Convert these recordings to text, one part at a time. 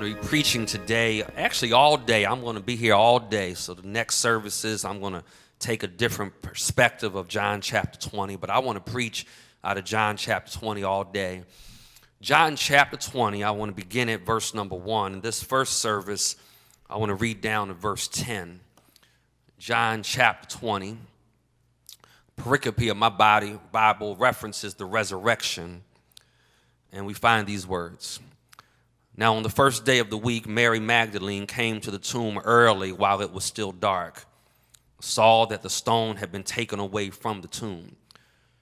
going to be preaching today, actually all day. I'm going to be here all day. So the next services, I'm going to take a different perspective of John chapter 20. But I want to preach out of John chapter 20 all day. John chapter 20, I want to begin at verse number 1. In this first service, I want to read down to verse 10. John chapter 20. Pericope of my Bible references the resurrection. And we find these words. Now, on the first day of the week, Mary Magdalene came to the tomb early while it was still dark, saw that the stone had been taken away from the tomb.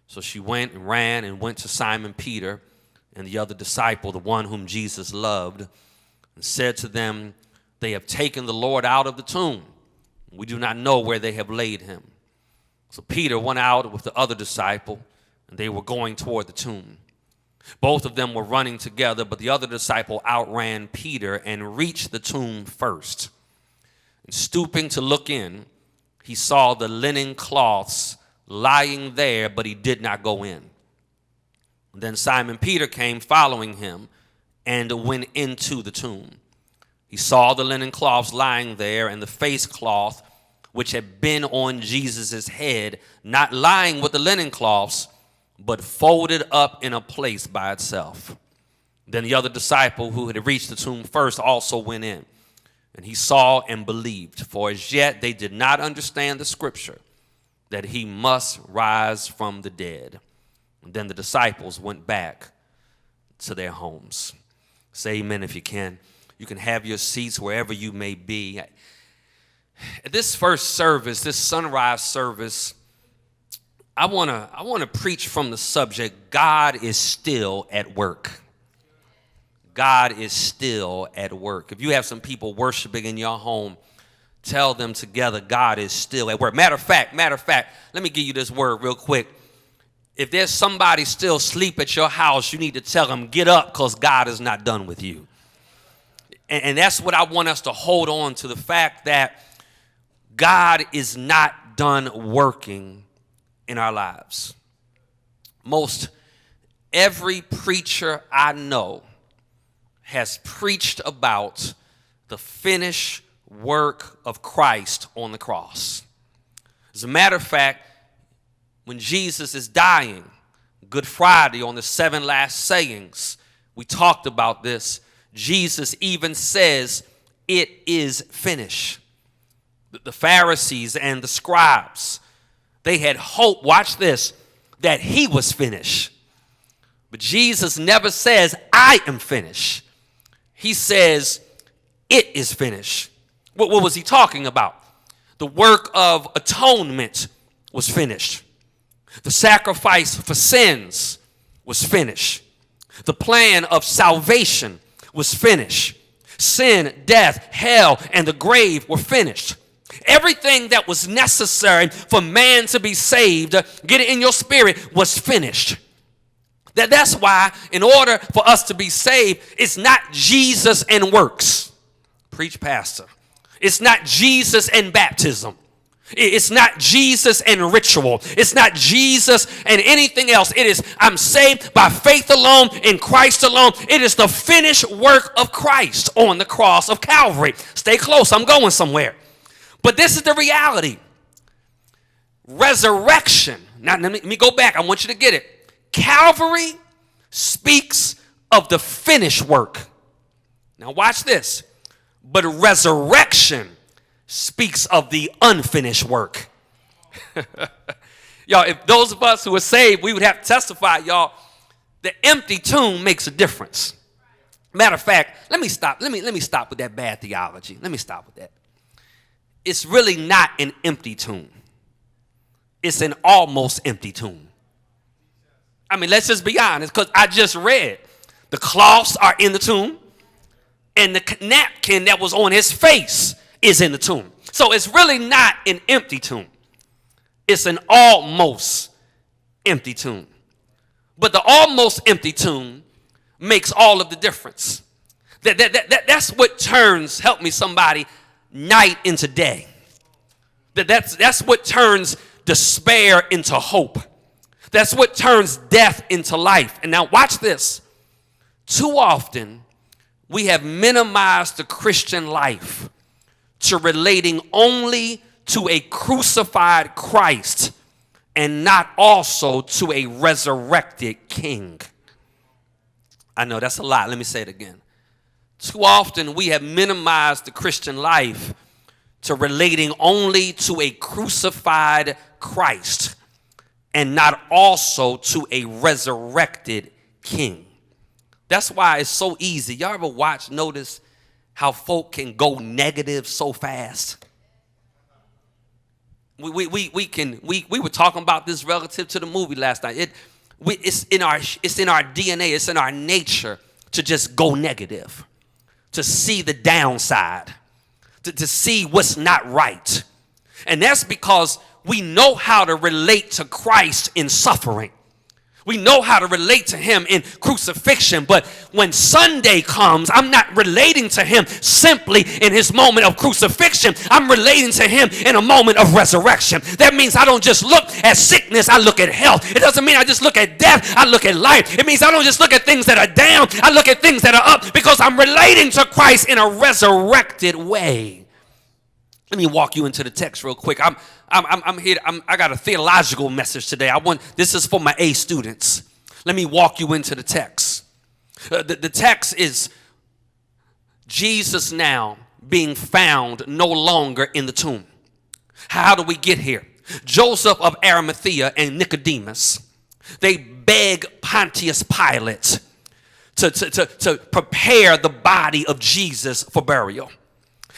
So she went and ran and went to Simon Peter and the other disciple, the one whom Jesus loved, and said to them, "They have taken the Lord out of the tomb. We do not know where they have laid him." So Peter went out with the other disciple, and they were going toward the tomb. Both of them were running together, but the other disciple outran Peter and reached the tomb first. And stooping to look in, he saw the linen cloths lying there, but he did not go in. Then Simon Peter came following him and went into the tomb. He saw the linen cloths lying there and the face cloth which had been on Jesus' head, not lying with the linen cloths, but folded up in a place by itself. Then the other disciple who had reached the tomb first also went in, and he saw and believed, for as yet they did not understand the scripture that he must rise from the dead. And then the disciples went back to their homes. Say amen if you can. You can have your seats wherever you may be. At this first service, this sunrise service, I want to preach from the subject, God is still at work. God is still at work. If you have some people worshiping in your home, tell them together, God is still at work. Matter of fact, let me give you this word real quick. If there's somebody still asleep at your house, you need to tell them, get up, because God is not done with you. And that's what I want us to hold on to, the fact that God is not done working in our lives. Most every preacher I know has preached about the finished work of Christ on the cross. As a matter of fact, when Jesus is dying, Good Friday on the 7 last sayings, we talked about this. Jesus even says, "It is finished." The Pharisees and the scribes, they had hope, watch this, that he was finished. But Jesus never says, "I am finished." He says, "It is finished." What was he talking about? The work of atonement was finished. The sacrifice for sins was finished. The plan of salvation was finished. Sin, death, hell, and the grave were finished. Everything that was necessary for man to be saved, get it in your spirit, was finished. That's why in order for us to be saved, it's not Jesus and works. Preach, pastor. It's not Jesus and baptism. It's not Jesus and ritual. It's not Jesus and anything else. It is, I'm saved by faith alone, in Christ alone. It is the finished work of Christ on the cross of Calvary. Stay close, I'm going somewhere. But this is the reality. Resurrection. Now, let me go back. I want you to get it. Calvary speaks of the finished work. Now watch this. But resurrection speaks of the unfinished work. Y'all, if those of us who are saved, we would have to testify, y'all, the empty tomb makes a difference. Matter of fact, let me stop with that bad theology. Let me stop with that. It's really not an empty tomb. It's an almost empty tomb. I mean, let's just be honest, because I just read the cloths are in the tomb and the napkin that was on his face is in the tomb. So it's really not an empty tomb. It's an almost empty tomb. But the almost empty tomb makes all of the difference. That's what turns, help me somebody, night into day. That's what turns despair into hope. That's what turns death into life. And now watch this. Too often we have minimized the Christian life to relating only to a crucified Christ and not also to a resurrected King. I know that's a lot. Let me say it again. Too often we have minimized the Christian life to relating only to a crucified Christ and not also to a resurrected King. That's why it's so easy. Y'all ever notice how folk can go negative so fast? We were talking about this relative to the movie last night. It's in our DNA, it's in our nature to just go negative, to see the downside, to see what's not right. And that's because we know how to relate to Christ in suffering. We know how to relate to him in crucifixion, but when Sunday comes, I'm not relating to him simply in his moment of crucifixion. I'm relating to him in a moment of resurrection. That means I don't just look at sickness, I look at health. It doesn't mean I just look at death, I look at life. It means I don't just look at things that are down, I look at things that are up, because I'm relating to Christ in a resurrected way. Let me walk you into the text real quick. I'm here. I got a theological message today. This is for my A students. Let me walk you into the text. The text is Jesus now being found no longer in the tomb. How do we get here? Joseph of Arimathea and Nicodemus, they beg Pontius Pilate to prepare the body of Jesus for burial.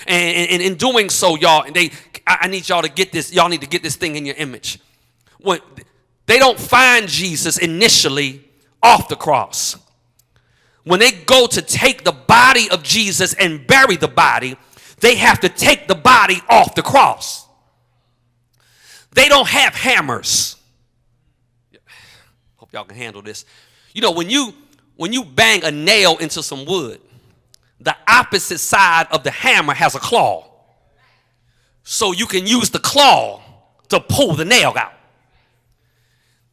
And in doing so, y'all, I need y'all to get this. Y'all need to get this thing in your image. When they don't find Jesus initially off the cross. When they go to take the body of Jesus and bury the body, they have to take the body off the cross. They don't have hammers. Hope y'all can handle this. You know, when you bang a nail into some wood, the opposite side of the hammer has a claw. So you can use the claw to pull the nail out.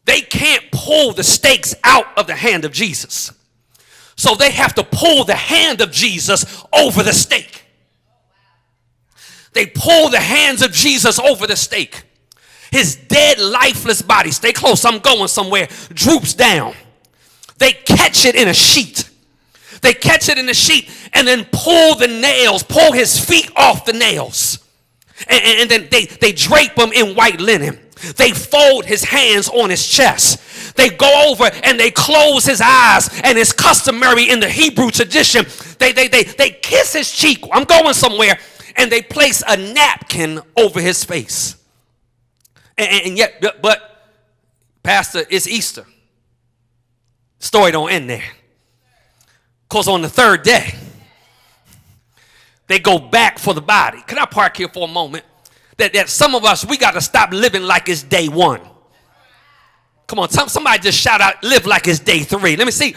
They can't pull the stakes out of the hand of Jesus. So they have to pull the hand of Jesus over the stake. They pull the hands of Jesus over the stake. His dead, lifeless body, stay close, I'm going somewhere, droops down. They catch it in a sheet. They catch it in the sheet and then pull the nails, pull his feet off the nails. And then they drape him in white linen. They fold his hands on his chest. They go over and they close his eyes. And it's customary in the Hebrew tradition. They kiss his cheek. I'm going somewhere. And they place a napkin over his face. And yet, but Pastor, it's Easter. Story don't end there. Because on the third day, they go back for the body. Can I park here for a moment? That some of us, we got to stop living like it's day one. Come on, somebody just shout out, live like it's day 3. Let me see.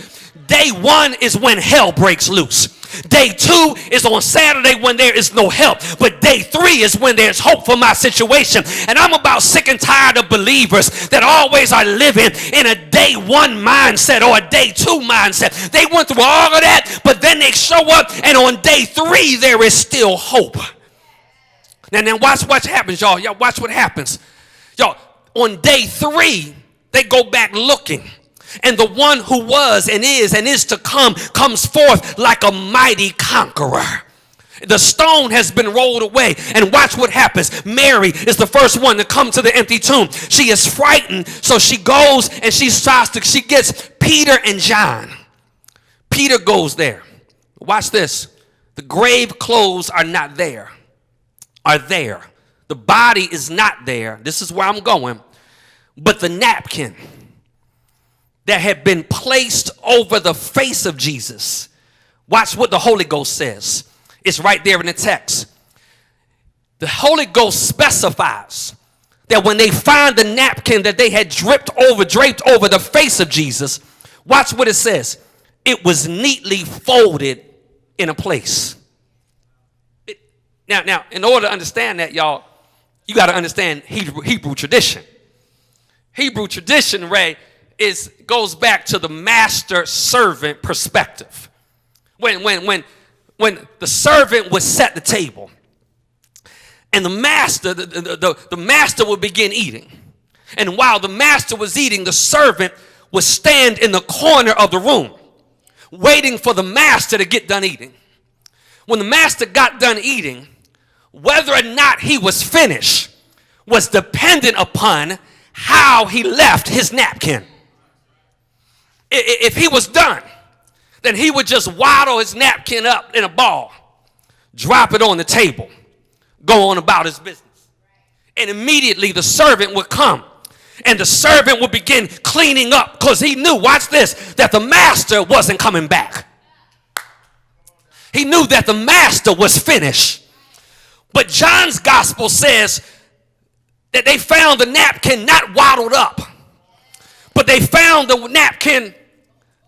Day 1 is when hell breaks loose. Day 2 is on Saturday when there is no help. But day 3 is when there's hope for my situation. And I'm about sick and tired of believers that always are living in a day 1 mindset or a day 2 mindset. They went through all of that, but then they show up and on day 3 there is still hope. Now watch what happens, y'all. Y'all watch what happens. Y'all, on day 3, they go back looking. And the one who was and is to come comes forth like a mighty conqueror. The stone has been rolled away. And watch what happens. Mary is the first one to come to the empty tomb. She is frightened. So she goes and she gets Peter and John. Peter goes there. Watch this. The grave clothes are not there. Are there. The body is not there. This is where I'm going. But the napkin that had been placed over the face of Jesus. Watch what the Holy Ghost says. It's right there in the text. The Holy Ghost specifies that when they find the napkin that they had draped over the face of Jesus, watch what it says. It was neatly folded in a place. Now, in order to understand that, y'all, you got to understand Hebrew tradition. Hebrew tradition, Ray, goes back to the master-servant perspective. When the servant would set the table, and the master would begin eating. And while the master was eating, the servant would stand in the corner of the room, waiting for the master to get done eating. When the master got done eating, whether or not he was finished was dependent upon how he left his napkin. If he was done, then he would just waddle his napkin up in a ball, drop it on the table, go on about his business. And immediately the servant would come, and the servant would begin cleaning up, because he knew, watch this, that the master wasn't coming back. He knew that the master was finished. But John's gospel says that they found the napkin not waddled up, but they found the napkin,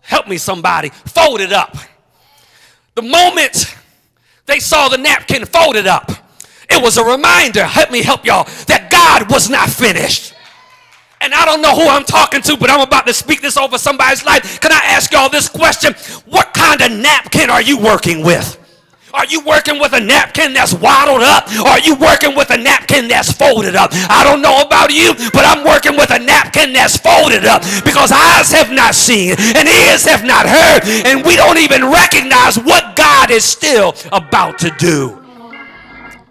help me somebody, folded up. The moment they saw the napkin folded up, it was a reminder, help me help y'all, that God was not finished. And I don't know who I'm talking to, but I'm about to speak this over somebody's life. Can I ask y'all this question? What kind of napkin are you working with? Are you working with a napkin that's waddled up? Or are you working with a napkin that's folded up? I don't know about you, but I'm working with a napkin that's folded up, because eyes have not seen and ears have not heard, and we don't even recognize what God is still about to do.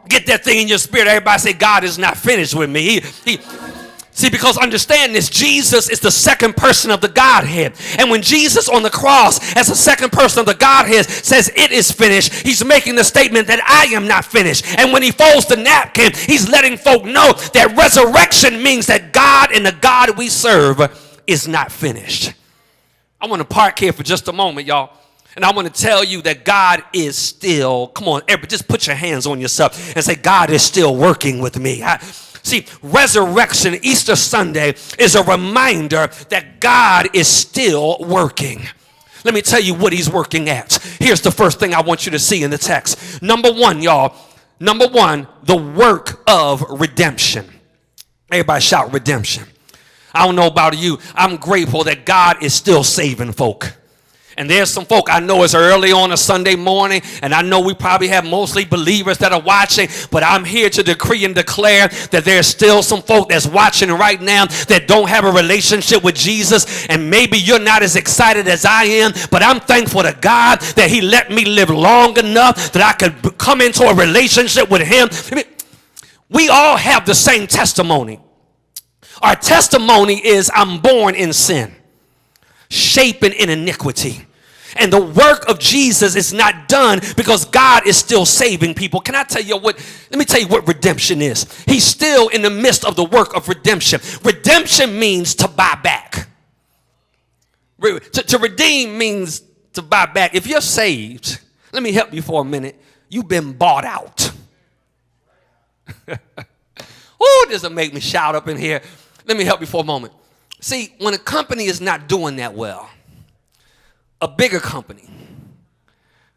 Get that thing in your spirit. Everybody say, God is not finished with me. See, because understand this, Jesus is the second person of the Godhead. And when Jesus on the cross, as the second person of the Godhead, says it is finished, he's making the statement that I am not finished. And when he folds the napkin, he's letting folk know that resurrection means that God and the God we serve is not finished. I want to park here for just a moment, y'all. And I want to tell you that God is still, come on, everybody, just put your hands on yourself and say, God is still working with me. See, resurrection, Easter Sunday, is a reminder that God is still working. Let me tell you what he's working at. Here's the first thing I want you to see in the text. Number one, y'all. Number one, the work of redemption. Everybody shout redemption. I don't know about you. I'm grateful that God is still saving folk. And there's some folk I know it's early on a Sunday morning, and I know we probably have mostly believers that are watching, but I'm here to decree and declare that there's still some folk that's watching right now that don't have a relationship with Jesus, and maybe you're not as excited as I am, but I'm thankful to God that he let me live long enough that I could come into a relationship with him. We all have the same testimony. Our testimony is, I'm born in sin, shapen in iniquity. And the work of Jesus is not done because God is still saving people. Can I tell you what? Let me tell you what redemption is. He's still in the midst of the work of redemption. Redemption means to buy back. To redeem means to buy back. If you're saved, let me help you for a minute. You've been bought out. Oh, this will make me shout up in here. Let me help you for a moment. See, when a company is not doing that well, a bigger company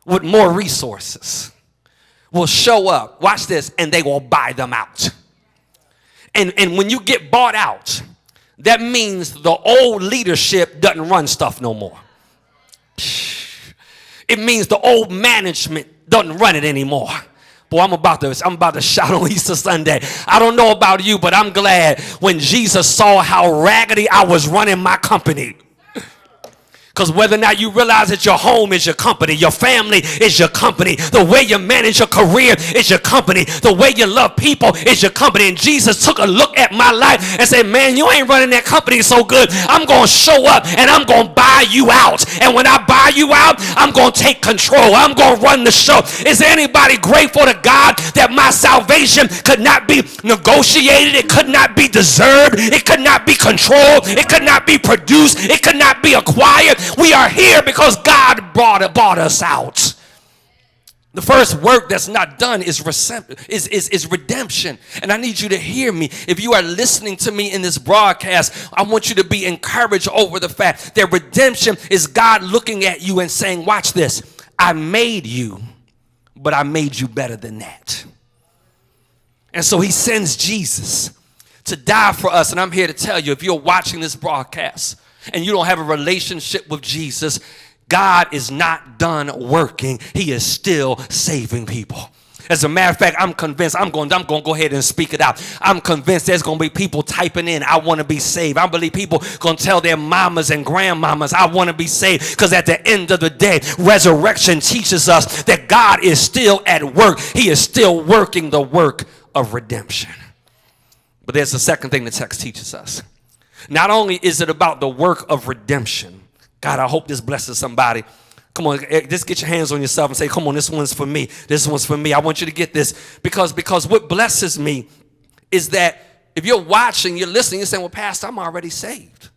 with more resources will show up, watch this, and they will buy them out. And when you get bought out, that means the old leadership doesn't run stuff no more. It means the old management doesn't run it anymore. Boy, I'm about to shout on Easter Sunday. I don't know about you, but I'm glad when Jesus saw how raggedy I was running my company. Because whether or not you realize that your home is your company, your family is your company, the way you manage your career is your company, the way you love people is your company. And Jesus took a look at my life and said, man, you ain't running that company so good. I'm going to show up and I'm going to buy you out. And when I buy you out, I'm going to take control. I'm going to run the show. Is there anybody grateful to God that my salvation could not be negotiated? It could not be deserved. It could not be controlled. It could not be produced. It could not be acquired. We are here because God bought us out. The first work that's not done is redemption. And I need you to hear me. If you are listening to me in this broadcast, I want you to be encouraged over the fact that redemption is God looking at you and saying, watch this, I made you, but I made you better than that. And so he sends Jesus to die for us. And I'm here to tell you, if you're watching this broadcast and you don't have a relationship with Jesus, God is not done working. He is still saving people. As a matter of fact, I'm convinced, I'm going to go ahead and speak it out. I'm convinced there's going to be people typing in, I want to be saved. I believe people going to tell their mamas and grandmamas, I want to be saved. Because at the end of the day, resurrection teaches us that God is still at work. He is still working the work of redemption. But there's the second thing the text teaches us. Not only is it about the work of redemption. God, I hope this blesses somebody. Come on, just get your hands on yourself and say, come on, this one's for me. This one's for me. I want you to get this. Because what blesses me is that if you're watching, you're listening, you're saying, well, Pastor, I'm already saved.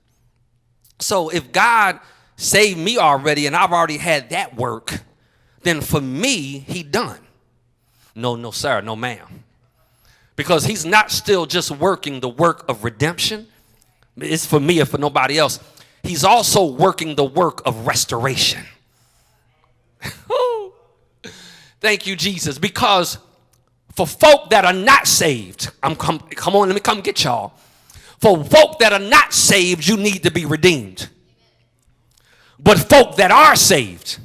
So if God saved me already and I've already had that work, then for me, he done. No, sir, no, ma'am. Because he's not still just working the work of redemption. It's for me or for nobody else. He's also working the work of restoration. Thank you, Jesus. Because for folk that are not saved, come on, let me come get y'all. For folk that are not saved, you need to be redeemed. But folk that are saved,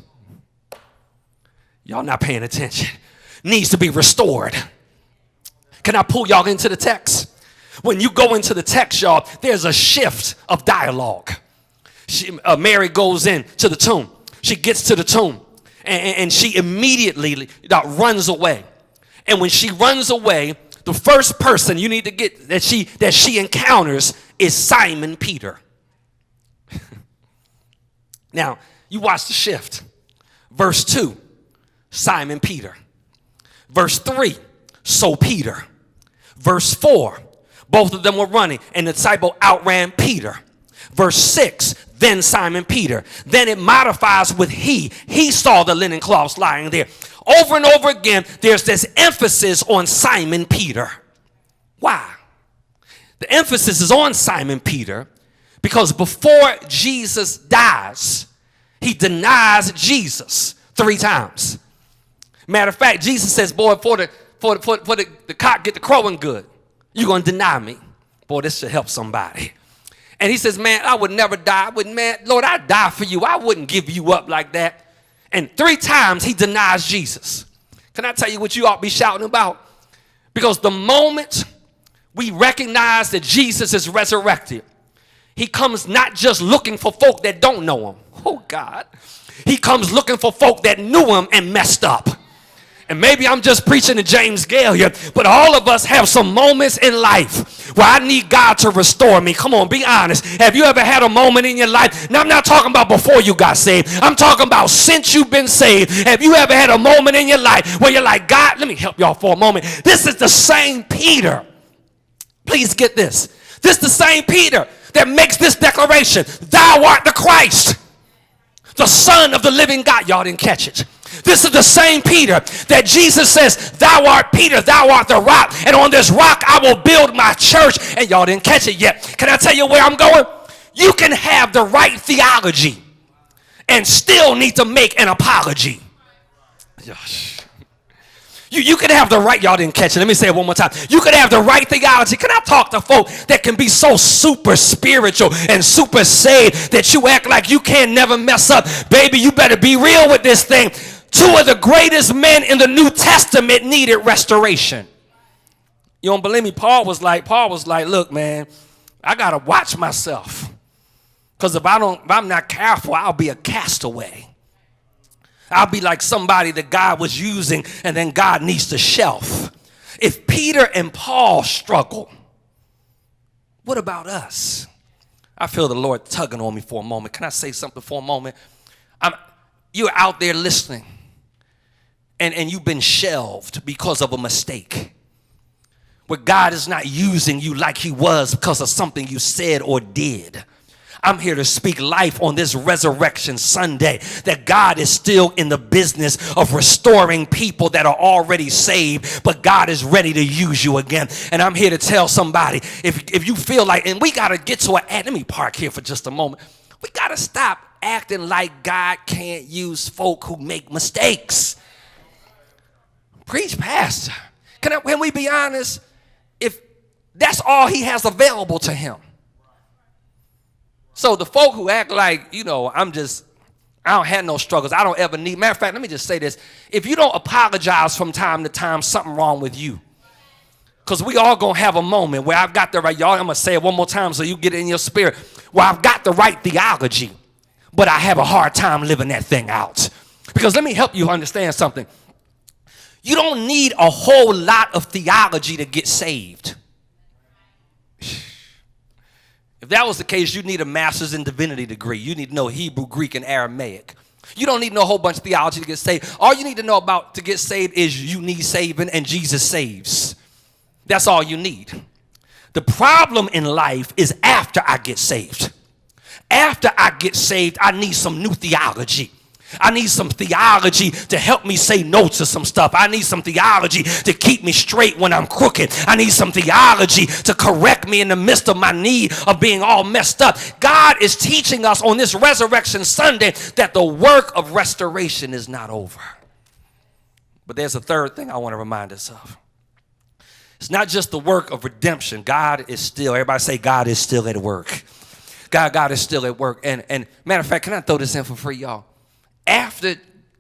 y'all not paying attention, needs to be restored. Can I pull y'all into the text? When you go into the text, y'all, there's a shift of dialogue. Mary goes in to the tomb. She gets to the tomb. And she immediately runs away. And when she runs away, the first person you need to get that she encounters is Simon Peter. Now, you watch the shift. Verse 2, Simon Peter. Verse 3, so Peter. Verse 4, both of them were running, and the disciple outran Peter. Verse 6, then Simon Peter. Then it modifies with he. He saw the linen cloths lying there. Over and over again, there's this emphasis on Simon Peter. Why? The emphasis is on Simon Peter because before Jesus dies, he denies Jesus 3 times. Matter of fact, Jesus says, boy, for the cock get the crowing good, you're going to deny me. Boy, this should help somebody. And he says, man, I would never die. Lord, I'd die for you. I wouldn't give you up like that. And 3 times he denies Jesus. Can I tell you what you ought to be shouting about? Because the moment we recognize that Jesus is resurrected, he comes not just looking for folk that don't know him. Oh, God. He comes looking for folk that knew him and messed up. And maybe I'm just preaching to James Gale here, but all of us have some moments in life where I need God to restore me. Come on, be honest. Have you ever had a moment in your life? Now, I'm not talking about before you got saved. I'm talking about since you've been saved. Have you ever had a moment in your life where you're like, God, let me help y'all for a moment. This is the same Peter. Please get this. This is the same Peter that makes this declaration. Thou art the Christ, the Son of the living God. Y'all didn't catch it. This is the same Peter that Jesus says, thou art Peter, thou art the rock, and on this rock I will build my church. And y'all didn't catch it yet. Can I tell you where I'm going? You can have the right theology and still need to make an apology. You can have the right, y'all didn't catch it. Let me say it one more time. You can have the right theology. Can I talk to folk that can be so super spiritual and super saved that you act like you can never mess up? Baby, you better be real with this thing. 2 of the greatest men in the New Testament needed restoration. You don't believe me? Paul was like, look, man, I got to watch myself. Because if I'm not careful, I'll be a castaway. I'll be like somebody that God was using and then God needs to shelf. If Peter and Paul struggle, what about us? I feel the Lord tugging on me for a moment. Can I say something for a moment? You're out there listening and you've been shelved because of a mistake. Where God is not using you like he was because of something you said or did. I'm here to speak life on this Resurrection Sunday, that God is still in the business of restoring people that are already saved, but God is ready to use you again. And I'm here to tell somebody, if you feel like, and we got to get to let me park here for just a moment. We got to stop acting like God can't use folk who make mistakes. Preach, Pastor. Can we be honest? If that's all he has available to him. So the folk who act like, I I don't have no struggles. I don't ever need. Matter of fact, let me just say this. If you don't apologize from time to time, something wrong with you. Because we all going to have a moment where I've got the right, y'all, I'm going to say it one more time so you get it in your spirit, where I've got the right theology, but I have a hard time living that thing out. Because let me help you understand something. You don't need a whole lot of theology to get saved. If that was the case, you need a master's in divinity degree. You need to know Hebrew, Greek, and Aramaic. You don't need no whole bunch of theology to get saved. All you need to know about to get saved is you need saving and Jesus saves. That's all you need. The problem in life is after I get saved. After I get saved, I need some new theology. I need some theology to help me say no to some stuff. I need some theology to keep me straight when I'm crooked. I need some theology to correct me in the midst of my need of being all messed up. God is teaching us on this Resurrection Sunday that the work of restoration is not over. But there's a third thing I want to remind us of. It's not just the work of redemption. God is still, everybody say God is still at work. God is still at work. And matter of fact, can I throw this in for free, y'all? After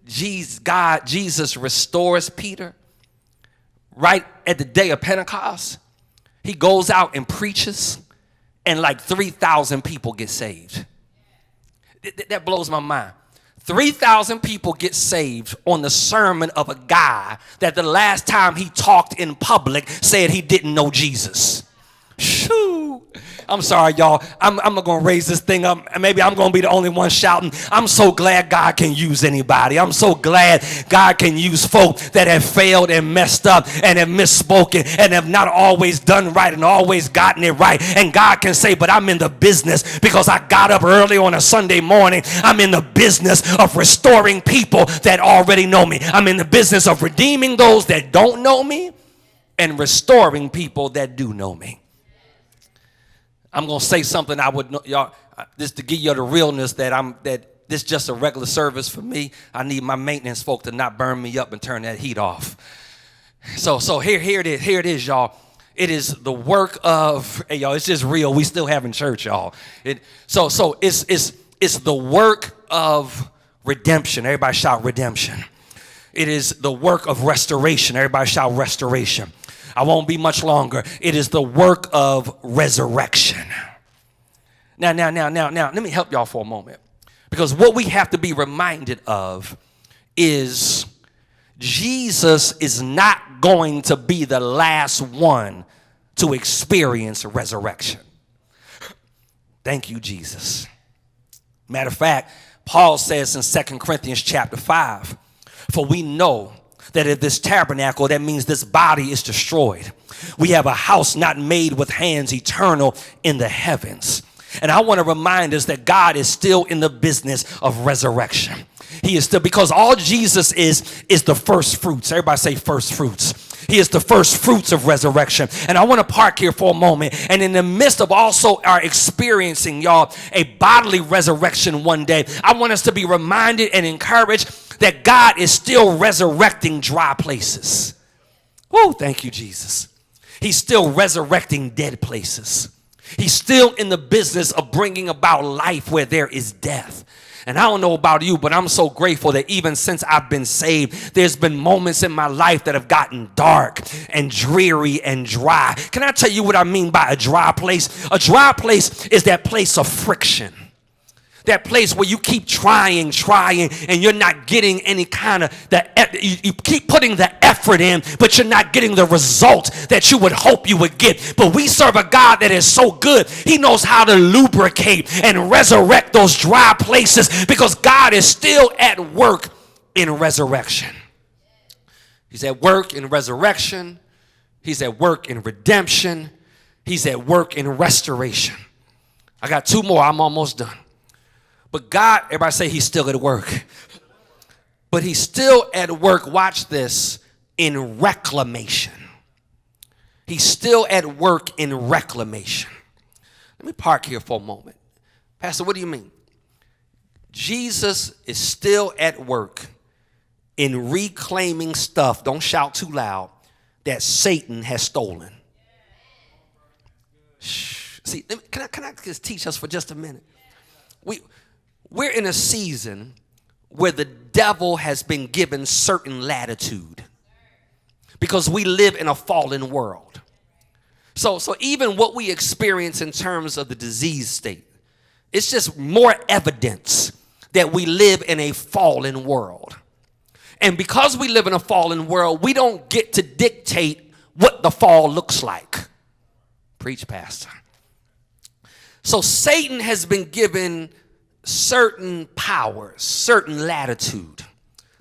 Jesus restores Peter, right at the day of Pentecost, he goes out and preaches, and like 3,000 people get saved. That blows my mind. 3,000 people get saved on the sermon of a guy that the last time he talked in public said he didn't know Jesus. Shoo. I'm sorry, y'all. I'm going to raise this thing up. Maybe I'm going to be the only one shouting. I'm so glad God can use anybody. I'm so glad God can use folk that have failed and messed up and have misspoken and have not always done right and always gotten it right. And God can say, but I'm in the business because I got up early on a Sunday morning. I'm in the business of restoring people that already know me. I'm in the business of redeeming those that don't know me and restoring people that do know me. I'm going to say something I would know, y'all, just to give you the realness that this is just a regular service for me. I need my maintenance folk to not burn me up and turn that heat off. So here it is, y'all. It is the work of, hey, y'all, it's just real. We still having church, y'all. So it's the work of redemption. Everybody shout redemption. It is the work of restoration. Everybody shout restoration. I won't be much longer. It is the work of resurrection. Now, let me help y'all for a moment. Because what we have to be reminded of is Jesus is not going to be the last one to experience resurrection. Thank you, Jesus. Matter of fact, Paul says in 2 Corinthians chapter 5, for we know that if this tabernacle, that means this body is destroyed, we have a house not made with hands, eternal in the heavens. And I want to remind us that God is still in the business of resurrection. He is still, because all Jesus is the first fruits. Everybody say first fruits. He is the first fruits of resurrection. And I want to park here for a moment. And in the midst of also our experiencing, y'all, a bodily resurrection one day, I want us to be reminded and encouraged that God is still resurrecting dry places. Oh, thank you, Jesus. He's still resurrecting dead places. He's still in the business of bringing about life where there is death. And I don't know about you, but I'm so grateful that even since I've been saved, there's been moments in my life that have gotten dark and dreary and dry. Can I tell you what I mean by a dry place? A dry place is that place of friction. That place where you keep trying, and you're not getting any kind of, you keep putting the effort in, but you're not getting the result that you would hope you would get. But we serve a God that is so good. He knows how to lubricate and resurrect those dry places because God is still at work in resurrection. He's at work in resurrection. He's at work in redemption. He's at work in restoration. I got two more. I'm almost done. But God, everybody say he's still at work. But he's still at work, watch this, in reclamation. He's still at work in reclamation. Let me park here for a moment. Pastor, what do you mean? Jesus is still at work in reclaiming stuff, don't shout too loud, that Satan has stolen. Shh. See, can I just teach us for just a minute? We're in a season where the devil has been given certain latitude, because we live in a fallen world. So even what we experience in terms of the disease state, it's just more evidence that we live in a fallen world. And because we live in a fallen world, we don't get to dictate what the fall looks like. Preach, Pastor. So Satan has been given certain powers, certain latitude.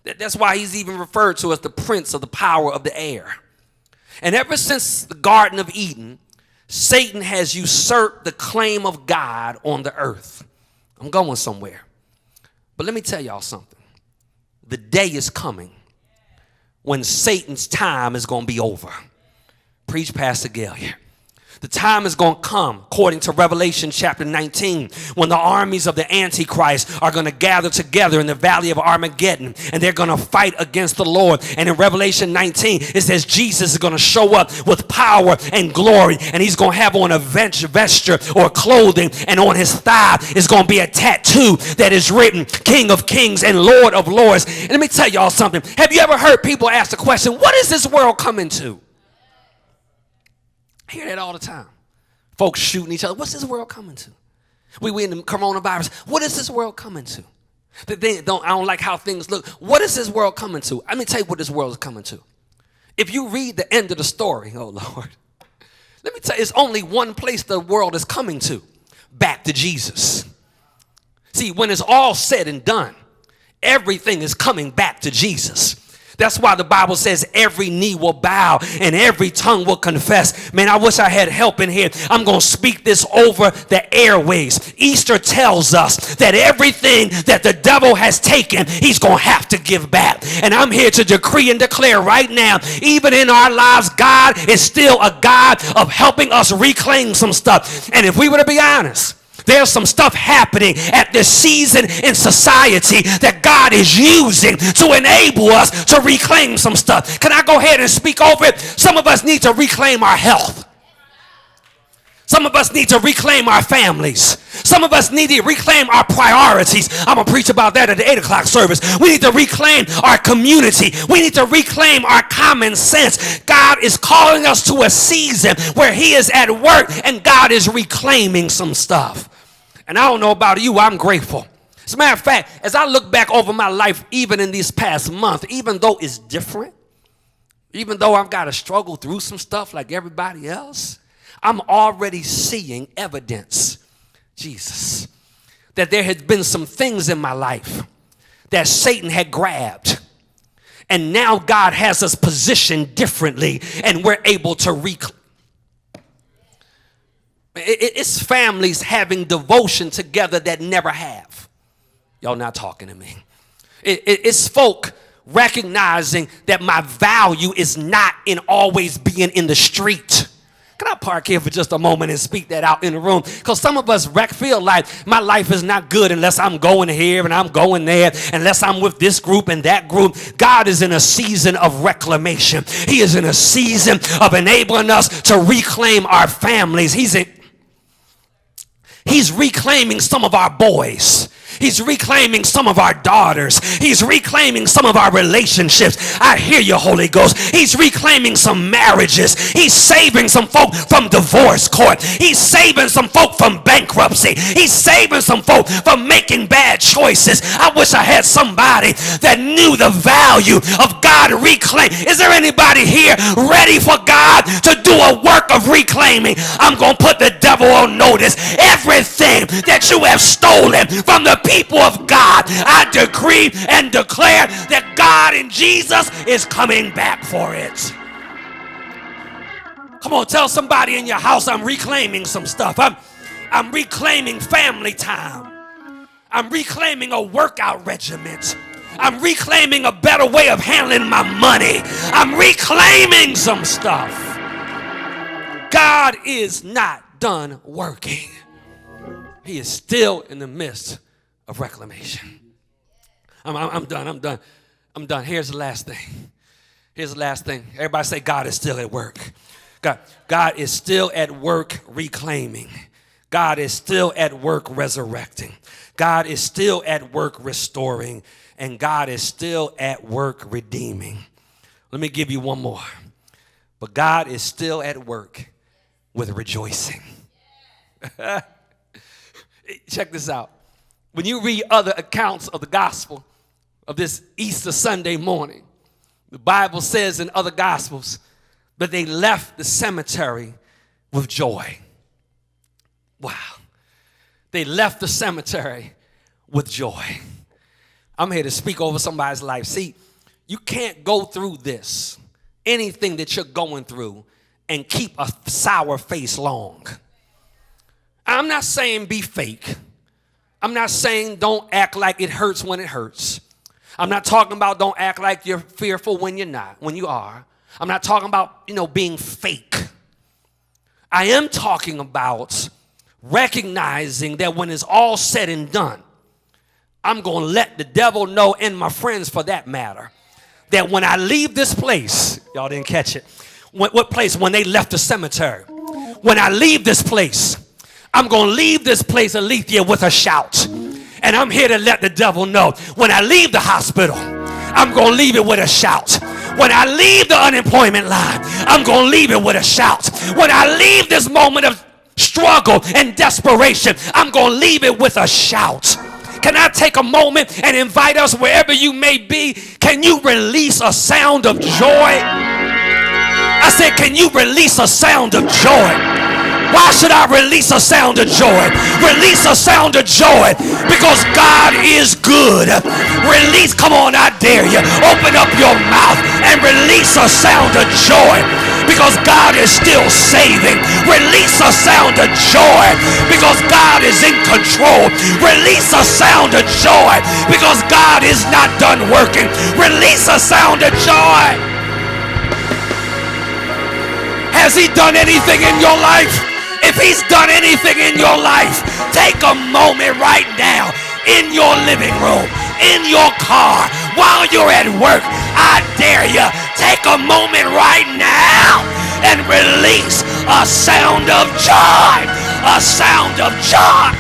That's why he's even referred to as the prince of the power of the air. And ever since the Garden of Eden, Satan has usurped the claim of God on the earth. I'm going somewhere. But let me tell y'all something. The day is coming when Satan's time is going to be over. Preach, Pastor Gail here. The time is going to come, according to Revelation chapter 19, when the armies of the Antichrist are going to gather together in the valley of Armageddon, and they're going to fight against the Lord. And in Revelation 19, it says Jesus is going to show up with power and glory, and he's going to have on a vesture or clothing, and on his thigh is going to be a tattoo that is written King of Kings and Lord of Lords. And let me tell y'all something. Have you ever heard people ask the question, what is this world coming to? I hear that all the time. Folks shooting each other. What's this world coming to? We in the coronavirus. What is this world coming to? I don't like how things look. What is this world coming to? Let me tell you what this world is coming to. If you read the end of the story, oh Lord, let me tell you, it's only one place the world is coming to. Back to Jesus. See, when it's all said and done, everything is coming back to Jesus. That's why the Bible says every knee will bow and every tongue will confess. Man, I wish I had help in here. I'm going to speak this over the airways. Easter tells us that everything that the devil has taken, he's going to have to give back. And I'm here to decree and declare right now, even in our lives, God is still a God of helping us reclaim some stuff. And if we were to be honest, there's some stuff happening at this season in society that God is using to enable us to reclaim some stuff. Can I go ahead and speak over it? Some of us need to reclaim our health. Some of us need to reclaim our families. Some of us need to reclaim our priorities. I'm going to preach about that at the 8 o'clock service. We need to reclaim our community. We need to reclaim our common sense. God is calling us to a season where he is at work and God is reclaiming some stuff. And I don't know about you, I'm grateful. As a matter of fact, as I look back over my life, even in this past month, even though it's different, even though I've got to struggle through some stuff like everybody else, I'm already seeing evidence, Jesus, that there had been some things in my life that Satan had grabbed. And now God has us positioned differently and we're able to reclaim. It's families having devotion together that never have. Y'all not talking to me. It's folk recognizing that my value is not in always being in the street. Can I park here for just a moment and speak that out in the room? Because some of us feel like my life is not good unless I'm going here and I'm going there, unless I'm with this group and that group. God is in a season of reclamation. He is in a season of enabling us to reclaim our families. He's reclaiming some of our boys. He's reclaiming some of our daughters. He's reclaiming some of our relationships. I hear you, Holy Ghost. He's reclaiming some marriages. He's saving some folk from divorce court. He's saving some folk from bankruptcy. He's saving some folk from making bad choices. I wish I had somebody that knew the value of God reclaim. Is there anybody here ready for God to do a work of reclaiming? I'm going to put the devil on notice. Everything that you have stolen from the people of God, I decree and declare that God in Jesus is coming back for it. Come on, tell somebody in your house, I'm reclaiming some stuff. I'm reclaiming family time. I'm reclaiming a workout regiment. I'm reclaiming a better way of handling my money. I'm reclaiming some stuff. God is not done working. He is still in the midst of reclamation. I'm done. Here's the last thing. Everybody say God is still at work. God is still at work reclaiming. God is still at work resurrecting. God is still at work restoring. and God is still at work redeeming. Let me give you one more. But God is still at work with rejoicing. Check this out. When you read other accounts of the gospel of this Easter Sunday morning, the Bible says in other gospels that they left the cemetery with joy. Wow. They left the cemetery with joy. I'm here to speak over somebody's life. See, you can't go through this, anything that you're going through, and keep a sour face long. I'm not saying be fake. I'm not saying don't act like it hurts when it hurts. I'm not talking about don't act like you're fearful when you're not, when you are. I'm not talking about, being fake. I am talking about recognizing that when it's all said and done, I'm going to let the devil know, and my friends for that matter, that when I leave this place, y'all didn't catch it. What place? When they left the cemetery. When I leave this place, I'm going to leave this place, Alethea, with a shout. And I'm here to let the devil know, when I leave the hospital, I'm going to leave it with a shout. When I leave the unemployment line, I'm going to leave it with a shout. When I leave this moment of struggle and desperation, I'm going to leave it with a shout. Can I take a moment and invite us, wherever you may be, can you release a sound of joy? I said, can you release a sound of joy? Why should I release a sound of joy? Release a sound of joy because God is good. Release, come on, I dare you. Open up your mouth and release a sound of joy because God is still saving. Release a sound of joy because God is in control. Release a sound of joy because God is not done working. Release a sound of joy. Has he done anything in your life? If he's done anything in your life, take a moment right now in your living room, in your car, while you're at work. I dare you, take a moment right now and release a sound of joy, a sound of joy.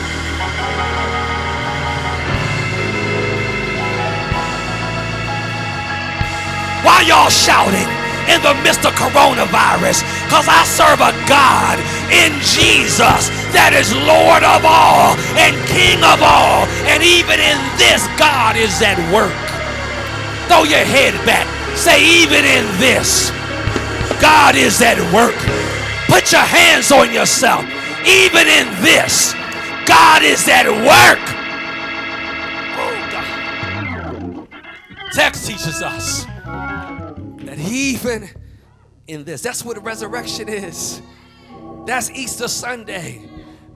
Why y'all shouting in the midst of coronavirus? Because I serve a God in Jesus that is Lord of all and King of all. And even in this, God is at work. Throw your head back. Say, even in this, God is at work. Put your hands on yourself. Even in this, God is at work. Oh, God. Text teaches us that even in this, that's what resurrection is. That's Easter Sunday.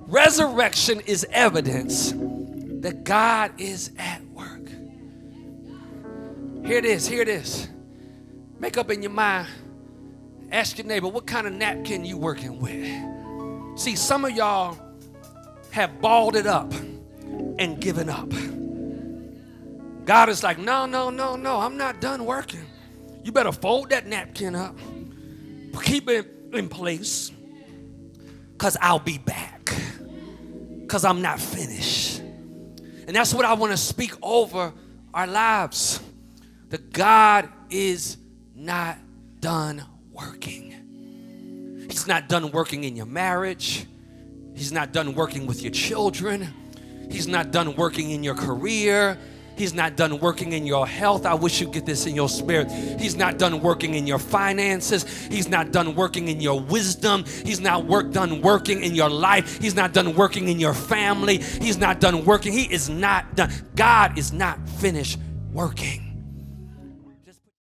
Resurrection is evidence that God is at work. Here it is, here it is. Make up in your mind. Ask your neighbor, what kind of napkin you working with? See, some of y'all have balled it up and given up. God is like, no, I'm not done working. You better fold that napkin up. Keep it in place. Because I'll be back. Because I'm not finished. And that's what I want to speak over our lives. That God is not done working. He's not done working in your marriage. He's not done working with your children. He's not done working in your career. He's not done working in your health. I wish you'd get this in your spirit. He's not done working in your finances. He's not done working in your wisdom. He's not done working in your life. He's not done working in your family. He's not done working. He is not done. God is not finished working.